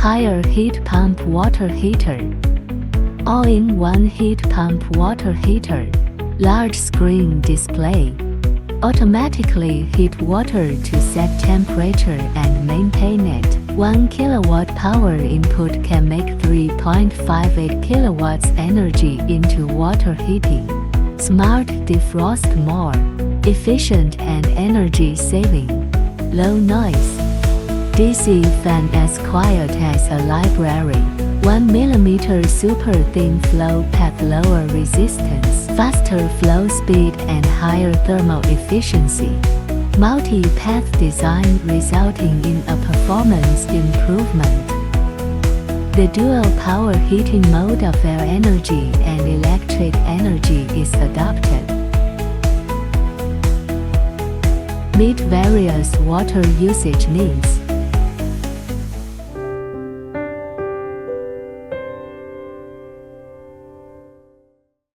Higher heat pump water heater. All-in-one heat pump water heater. Large screen display. Automatically heat water to set temperature and maintain it. 1 kilowatt power input can make 3.58 kilowatts energy into water heating. Smart defrost more efficient and energy saving. Low noise. DC fan as quiet as a library. 1 mm super thin flow path, lower resistance, faster flow speed and higher thermal efficiency. Multi-path design resulting in a performance improvement. The dual power heating mode of air energy and electric energy is adopted. Meet various water usage needs.